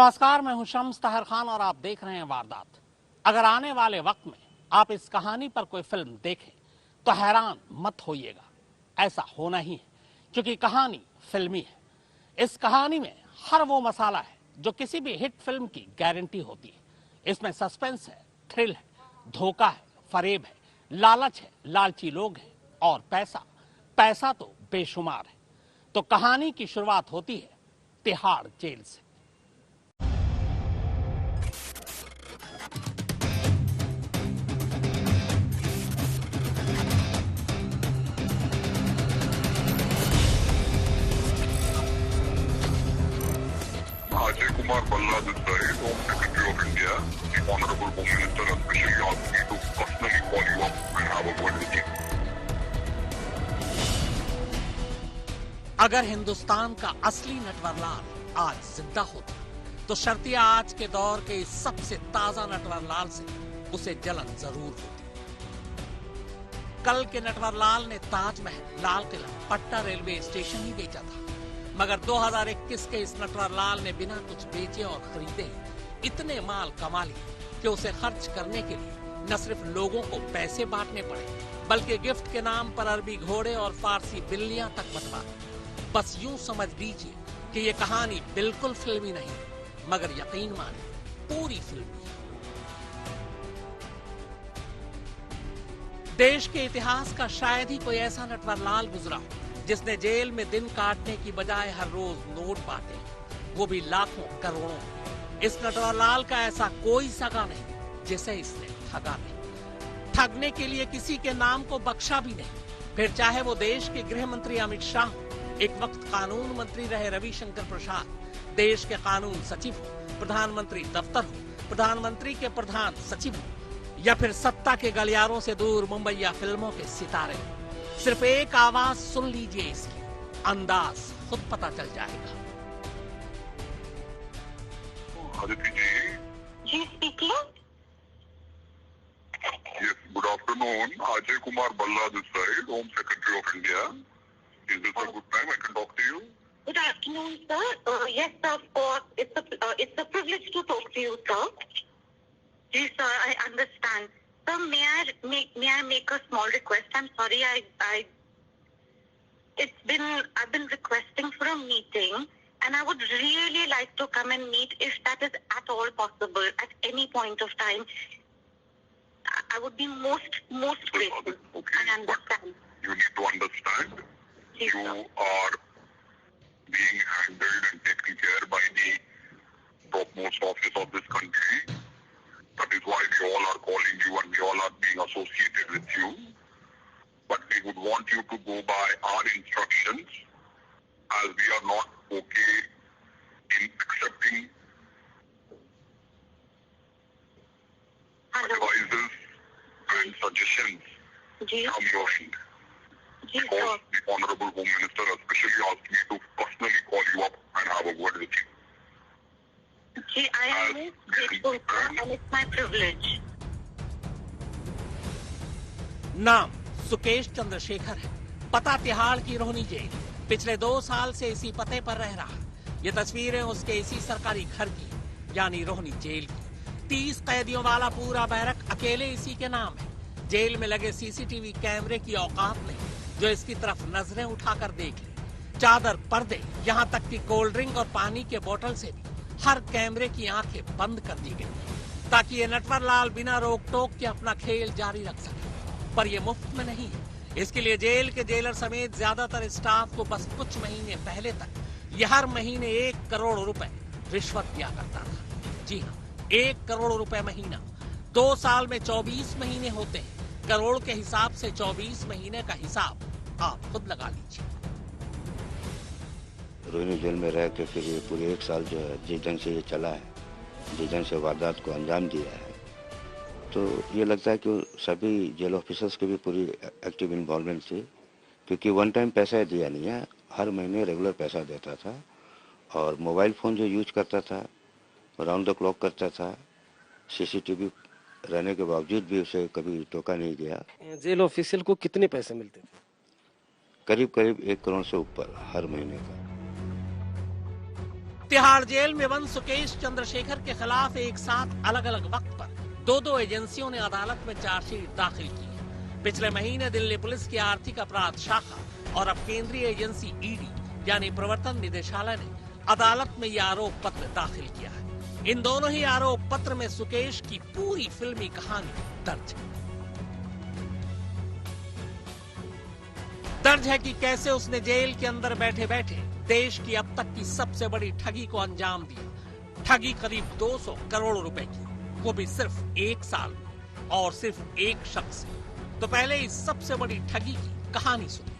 नमस्कार, मैं हूं शम्स तहर खान और आप देख रहे हैं वारदात। अगर आने वाले वक्त में आप इस कहानी पर कोई फिल्म देखें तो हैरान मत होइएगा, ऐसा होना ही है क्योंकि कहानी फिल्मी है। इस कहानी में हर वो मसाला है जो किसी भी हिट फिल्म की गारंटी होती है। इसमें सस्पेंस है, थ्रिल है, धोखा है, फरेब है, लालच है, लालची लोग हैं और पैसा तो बेशुमार है। तो कहानी की शुरुआत होती है तिहाड़ जेल से। Ajay Kumar Balla this side, Home Secretary of India. The Honorable Home Minister has specially asked me to personally call you up and have a word with you. अगर हिंदुस्तान का असली नटवरलाल आज जिंदा होता तो शर्तिया आज के दौर के इस सबसे ताजा नटवरलाल से उसे जलन जरूर होती। कल के नटवरलाल ने ताजमहल, लाल किला, पट्टा रेलवे स्टेशन ही बेचा था, मगर 2021 के इस नटवरलाल ने बिना कुछ बेचे और खरीदे ही इतने माल कमा लिए कि उसे खर्च करने के लिए न सिर्फ लोगों को पैसे बांटने पड़े बल्कि गिफ्ट के नाम पर अरबी घोड़े और फारसी बिल्लियां तक बंटवा। बस यूं समझ लीजिए कि ये कहानी बिल्कुल फिल्मी नहीं मगर यकीन माने पूरी फिल्मी है। देश के इतिहास का शायद ही कोई ऐसा नटवरलाल गुजरा हो जिसने जेल में दिन काटने की बजाय हर रोज नोट बांटे, वो भी लाखों करोड़ों। इस नटवरलाल का ऐसा कोई सगा नहीं जिसे इसने ठगा नहीं। ठगने के लिए किसी के नाम को बख्शा भी नहीं, फिर चाहे वो देश के गृह मंत्री अमित शाह, एक वक्त कानून मंत्री रहे रविशंकर प्रसाद, देश के कानून सचिव हो, प्रधानमंत्री दफ्तर हो, प्रधानमंत्री के प्रधान सचिव हो, या फिर सत्ता के गलियारों से दूर मुंबईया फिल्मों के सितारे हो। सिर्फ एक आवाज सुन लीजिए, इसकी अंदाज खुद पता चल जाएगा। Aditi ji. Ji speaking. Yes, good afternoon. Ajay Kumar Balla this side, Home Secretary of India. Is this a good time I can talk to you? Good afternoon, sir. Yes, sir, of course. It's a privilege to talk to you, sir. Yes, sir, I understand. Sir, may I make a small request? I'm sorry, I've been requesting for a meeting, and I would really like to come and meet if that is at all possible at any point of time. I would be most grateful. Okay, I understand. you need to understand. Yes, You sir. are being handled and taken care by the topmost office of this country. That is why we all are calling you and we all are being associated with you. But we would want you to go by our instructions, as we are not okay in accepting Hello. advices and suggestions ji from your end. Ji Because sir. the Honorable Home Minister has specially asked me to personally call you up and have a word with you. Ji, I am most grateful, sir, and it's my privilege. नाम सुकेश चंद्रशेखर है, पता तिहाड़ की Rohini jail. पिछले 2 साल से इसी पते पर रह रहा। ये तस्वीरें उसके इसी सरकारी घर की यानी रोहनी जेल की। 30 कैदियों वाला पूरा बैरक अकेले इसी के नाम है। जेल में लगे सीसीटीवी कैमरे की औकात नहीं जो इसकी तरफ नजरें उठाकर देख ले। चादर, पर्दे, यहाँ तक कि कोल्ड ड्रिंक और पानी के बोतल से भी हर कैमरे की आंखें बंद कर दी गई ताकि ये नटवरलाल बिना रोक टोक के अपना खेल जारी रख सके। पर ये मुफ्त में नहीं है। इसके लिए जेल के जेलर समेत ज्यादातर स्टाफ को बस कुछ महीने पहले तक ये हर महीने 1 करोड़ रुपए रिश्वत दिया करता था। जी हाँ, 1 करोड़ रुपए महीना। 2 साल में 24 महीने होते हैं। करोड़ के हिसाब से 24 महीने का हिसाब आप खुद लगा लीजिए। रोहिणी जेल में रह के फिर ये पूरे 1 साल जो है जिस ढंग से ये चला है, जिस ढंग से वारदात को अंजाम दिया है, तो ये लगता है कि सभी जेल ऑफिसर्स की भी पूरी एक्टिव इन्वॉल्वमेंट थी, क्योंकि वन टाइम पैसा दिया नहीं है, हर महीने रेगुलर पैसा देता था और मोबाइल फ़ोन जो यूज करता था राउंड द क्लॉक करता था। सीसीटीवी रहने के बावजूद भी उसे कभी टोका नहीं गया। जेल ऑफिशियल को कितने पैसे मिलते थे? करीब करीब 1 करोड़ से ऊपर हर महीने का। तिहाड़ जेल में बंद सुकेश चंद्रशेखर के खिलाफ एक साथ अलग अलग वक्त पर दो एजेंसियों ने अदालत में चार्जशीट दाखिल की है। पिछले महीने दिल्ली पुलिस की आर्थिक अपराध शाखा और अब केंद्रीय एजेंसी ईडी यानी प्रवर्तन निदेशालय ने अदालत में यह आरोप पत्र दाखिल किया है। इन दोनों ही आरोप पत्र में सुकेश की पूरी फिल्मी कहानी दर्ज है कि कैसे उसने जेल के अंदर बैठे बैठे देश की अब तक की सबसे बड़ी ठगी को अंजाम दिया। ठगी करीब 200 करोड़ रुपए की, वो भी सिर्फ एक साल में और सिर्फ एक शख्स से। तो पहले इस सबसे बड़ी ठगी की कहानी सुनिए।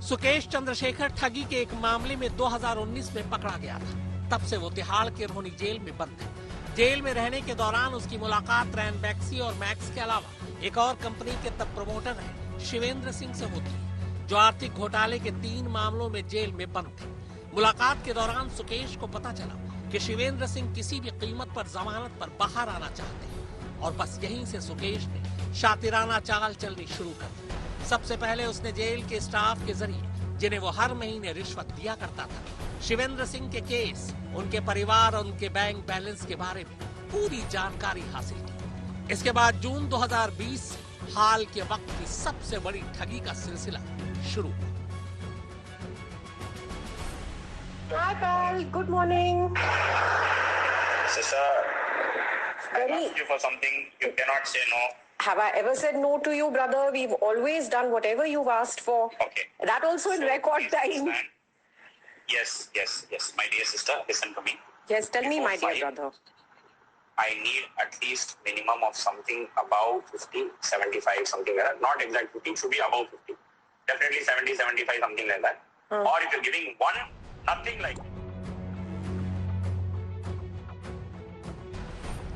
सुकेश चंद्रशेखर ठगी के एक मामले में 2019 में पकड़ा गया था। तब से वो तिहाड़ के रोहनी जेल में बंद है। जेल में रहने के दौरान उसकी मुलाकात रैन बैक्सी और मैक्स के अलावा एक और कंपनी के तब प्रमोटर है शिवेंद्र सिंह से होती है, जो आर्थिक घोटाले के 3 मामलों में जेल में बंद थे। मुलाकात के दौरान सुकेश को पता चला कि शिवेंद्र सिंह किसी भी कीमत पर जमानत पर बाहर आना चाहते हैं और बस यहीं से सुकेश ने शातिराना चाल चलनी शुरू कर दी। सबसे पहले उसने जेल के स्टाफ के जरिए, जिन्हें वो हर महीने रिश्वत दिया करता था, शिवेंद्र सिंह के केस, उनके परिवार और उनके बैंक बैलेंस के बारे में पूरी जानकारी हासिल की। इसके बाद जून 2020 से हाल के वक्त की सबसे बड़ी ठगी का सिलसिला शुरू हुआ। Hi, Carl. Good morning. Sister, I asked you for something. You cannot say no. Have I ever said no to you, brother? We've always done whatever you've asked for. Okay. That also in record please time. understand. Yes. My dear sister, listen to me. Yes, tell me, Before my dear 5, brother. I need at least minimum of something about 50, 75, something like that. Not exact 50, should be above 50. Definitely 70, 75, something like that. Or if you're giving one, nothing like that.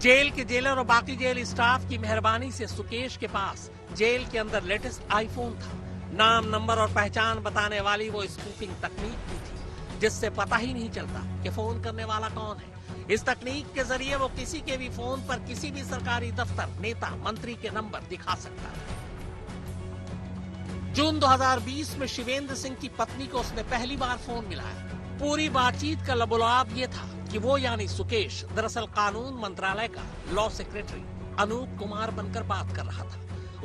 Jail के jailer और बाकी jail staff की मेहरबानी से सुकेश के पास jail के अंदर latest iPhone था। नाम, नंबर और पहचान बताने वाली वो स्पूफिंग तकनीक भी थी, जिससे पता ही नहीं चलता कि फोन करने वाला कौन है। इस तकनीक के जरिए वो किसी के भी फोन पर किसी भी सरकारी दफ्तर, नेता, मंत्री के नंबर दिखा सकता है। जून 2020 में शिवेंद्र सिंह की पत्नी को उसने पहली बार फोन मिलाया। पूरी बातचीत का लबोलाब ये था कि वो यानी सुकेश दरअसल कानून मंत्रालय का लॉ सेक्रेटरी अनूप कुमार बनकर बात कर रहा था।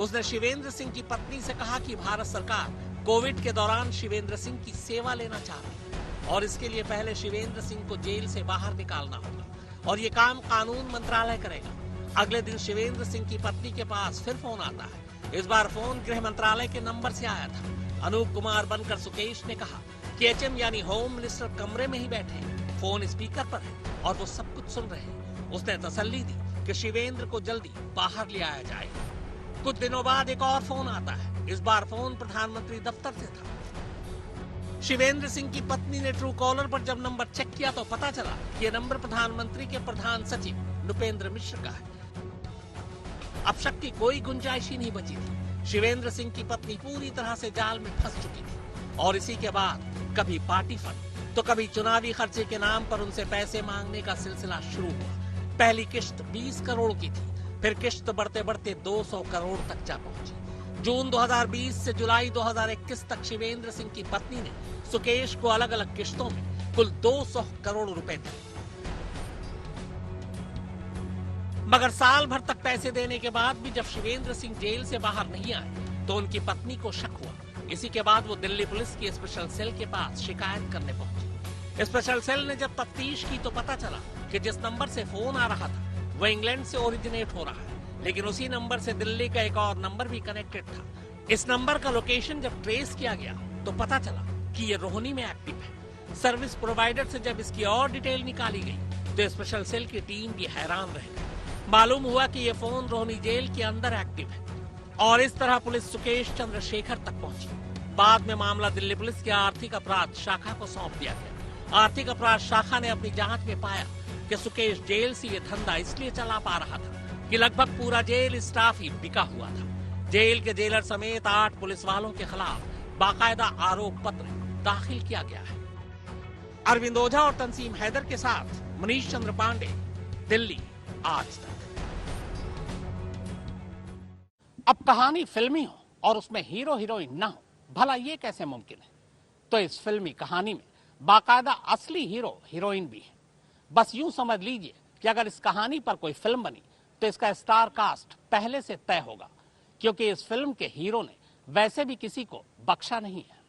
उसने शिवेंद्र सिंह की पत्नी से कहा कि भारत सरकार कोविड के दौरान शिवेंद्र सिंह की सेवा लेना चाहती है और इसके लिए पहले शिवेंद्र सिंह को जेल से बाहर निकालना होगा और ये काम कानून मंत्रालय करेगा। अगले दिन शिवेंद्र सिंह की पत्नी के पास फिर फोन आता है। इस बार फोन गृह मंत्रालय के नंबर से आया था। अनूप कुमार बनकर सुकेश ने कहा कि एचएम यानी होम मिनिस्टर कमरे में ही बैठे हैं, फोन स्पीकर पर है और वो सब कुछ सुन रहे हैं। उसने तसल्ली दी कि शिवेंद्र को जल्दी बाहर ले आया जाएगा। कुछ दिनों बाद एक और फोन आता है। इस बार फोन प्रधानमंत्री दफ्तर से था। शिवेंद्र सिंह की पत्नी ने ट्रू कॉलर पर जब नंबर चेक किया तो पता चला कि यह नंबर प्रधानमंत्री के प्रधान सचिव नुपेंद्र मिश्र का है। अब शक की कोई गुंजाइश ही नहीं बची थी। शिवेंद्र सिंह की पत्नी पूरी तरह से जाल में फंस चुकी थी और इसी के बाद कभी पार्टी फंड तो कभी चुनावी खर्चे के नाम पर उनसे पैसे मांगने का सिलसिला शुरू हुआ। पहली किश्त 20 करोड़ की थी, फिर किश्त बढ़ते बढ़ते 200 करोड़ तक जा पहुंची। जून 2020 से जुलाई 2021 तक शिवेंद्र सिंह की पत्नी ने सुकेश को अलग अलग किश्तों में कुल 200 करोड़ रुपए दिए। मगर साल भर तक पैसे देने के बाद भी जब शिवेंद्र सिंह जेल से बाहर नहीं आए तो उनकी पत्नी को शक हुआ। इसी के बाद वो दिल्ली पुलिस की स्पेशल सेल के पास शिकायत करने पहुंची। स्पेशल सेल ने जब तफ्तीश की तो पता चला कि जिस नंबर से फोन आ रहा था वो इंग्लैंड से ओरिजिनेट हो रहा है, लेकिन उसी नंबर से दिल्ली का एक और नंबर भी कनेक्टेड था। इस नंबर का लोकेशन जब ट्रेस किया गया तो पता चला कि ये रोहनी में एक्टिव है। सर्विस प्रोवाइडर से जब इसकी और डिटेल निकाली गई तो स्पेशल सेल की टीम भी हैरान रह गई। मालूम हुआ कि ये फोन रोहनी जेल के अंदर एक्टिव है और इस तरह पुलिस सुकेश चंद्रशेखर तक पहुंची। बाद में मामला दिल्ली पुलिस की आर्थिक अपराध शाखा को सौंप दिया गया। आर्थिक अपराध शाखा ने अपनी जांच में पाया कि सुकेश जेल से ये धंधा इसलिए चला पा रहा था कि लगभग पूरा जेल स्टाफ ही बिका हुआ था। जेल के जेलर समेत 8 पुलिस वालों के खिलाफ बाकायदा आरोप पत्र दाखिल किया गया है। अरविंद ओझा और तंसीम हैदर के साथ मनीष चंद्र पांडे, दिल्ली आज तक। अब कहानी फिल्मी हो और उसमें हीरो हीरोइन ना हो, भला ये कैसे मुमकिन है? तो इस फिल्मी कहानी में बाकायदा असली हीरो हीरोइन भी है। बस यूं समझ लीजिए कि अगर इस कहानी पर कोई फिल्म बनी तो इसका स्टार कास्ट पहले से तय होगा, क्योंकि इस फिल्म के हीरो ने वैसे भी किसी को बख्शा नहीं है।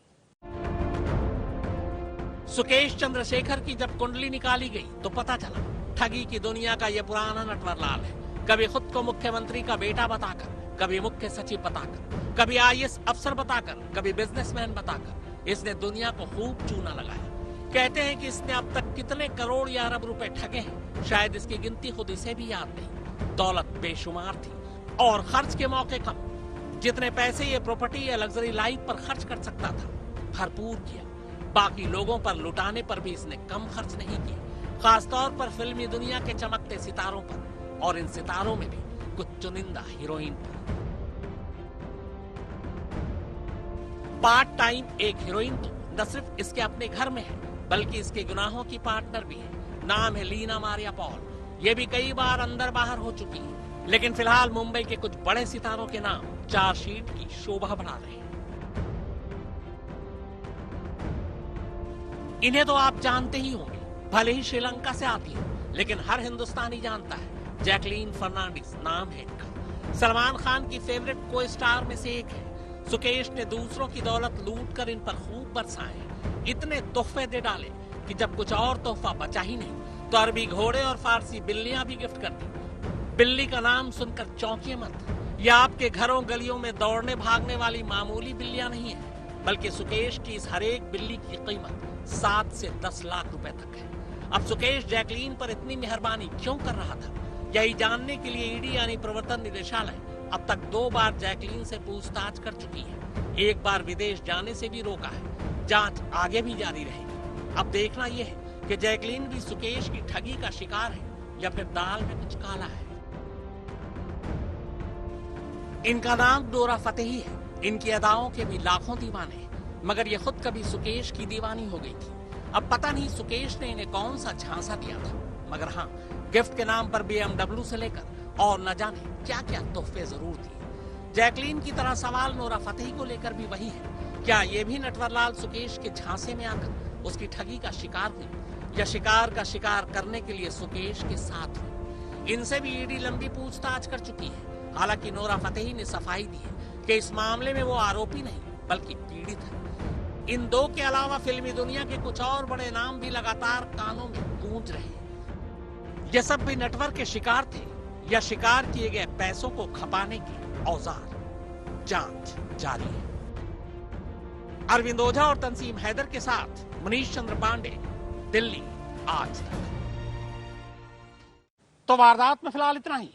सुकेश चंद्रशेखर की जब कुंडली निकाली गई तो पता चला ठगी की दुनिया का यह पुराना नटवरलाल है। कभी खुद को मुख्यमंत्री का बेटा बताकर, कभी मुख्य सचिव बताकर, कभी IAS अफसर बताकर, कभी बिजनेसमैन बताकर इसने दुनिया को खूब चूना लगाया। कहते हैं कि इसने अब तक कितने करोड़ या अरब रुपए ठगे हैं, शायद इसकी गिनती खुद इसे भी याद नहीं। दौलत बेशुमार थी और खर्च के मौके कम। जितने पैसे ये प्रॉपर्टी या लग्जरी लाइफ पर खर्च कर सकता था भरपूर किया। बाकी लोगों पर लुटाने पर भी इसने कम खर्च नहीं किए, खासतौर पर फिल्मी दुनिया के चमकते सितारों पर, और इन सितारों में भी कुछ चुनिंदा हीरोइन पर। पार्ट टाइम एक हीरोइन तो न सिर्फ इसके अपने घर में है, बल्कि इसके गुनाहों की पार्टनर भी है। नाम है लीना मारिया पॉल। ये भी कई बार अंदर बाहर हो चुकी है, लेकिन फिलहाल मुंबई के कुछ बड़े सितारों के नाम चार्जशीट की शोभा बढ़ा रहे हैं। इन्हें तो आप जानते ही होंगे, भले ही श्रीलंका से आती हो, लेकिन हर हिंदुस्तानी जानता है। जैकलीन फर्नांडिस नाम है इनका। सलमान खान की फेवरेट को स्टार में से एक है। सुकेश ने दूसरों की दौलत लूटकर इन पर खूब बरसाए, इतने तोहफे दे डाले कि जब कुछ और तोहफा बचा ही नहीं तो अरबी घोड़े और फारसी बिल्लियां भी गिफ्ट कर दी। बिल्ली का नाम सुनकर चौंकिए मत, यह आपके घरों गलियों में दौड़ने भागने वाली मामूली बिल्लियां नहीं है, बल्कि सुकेश की इस हर एक बिल्ली की कीमत 7 से 10 लाख रुपए तक है। अब सुकेश जैकलीन पर इतनी मेहरबानी क्यों कर रहा था, यही जानने के लिए ईडी यानी प्रवर्तन निदेशालय अब तक 2 बार जैकलीन से पूछताछ कर चुकी है। एक बार विदेश जाने से भी रोका है। जांच आगे भी जारी रहेगी। अब देखना यह है कि जैकलीन भी सुकेश की ठगी का शिकार है या फिर दाल में कुछ काला है। इनका नाम नोरा फतेही है। इनकी अदाओं के भी लाखों दीवाने हैं, मगर ये खुद कभी सुकेश की दीवानी हो गई थी। अब पता नहीं सुकेश ने इन्हें कौन सा झांसा दिया था, मगर हाँ, गिफ्ट के नाम पर BMW से लेकर और न जाने क्या क्या तोहफे जरूर दिए। जैकलीन की तरह सवाल नोरा फतेही को लेकर भी वही है, क्या ये भी नटवरलाल सुकेश के झांसे में आकर उसकी ठगी का शिकार हुई, या शिकार का शिकार करने के लिए सुकेश के साथ हुई? इनसे भी ईडी लंबी पूछताछ कर चुकी है। हालांकि नोरा फतेही ने सफाई दी है कि इस मामले में वो आरोपी नहीं बल्कि पीड़ित है। इन 2 के अलावा फिल्मी दुनिया के कुछ और बड़े नाम भी लगातार कानों में गूंज रहे हैं। ये सब भी नेटवर्क के शिकार थे या शिकार किए गए पैसों को खपाने के औजार? जांच जारी है। अरविंद ओझा और तंसीम हैदर के साथ मनीष चंद्र पांडे, दिल्ली आज तक। तो वारदात में फिलहाल इतना ही।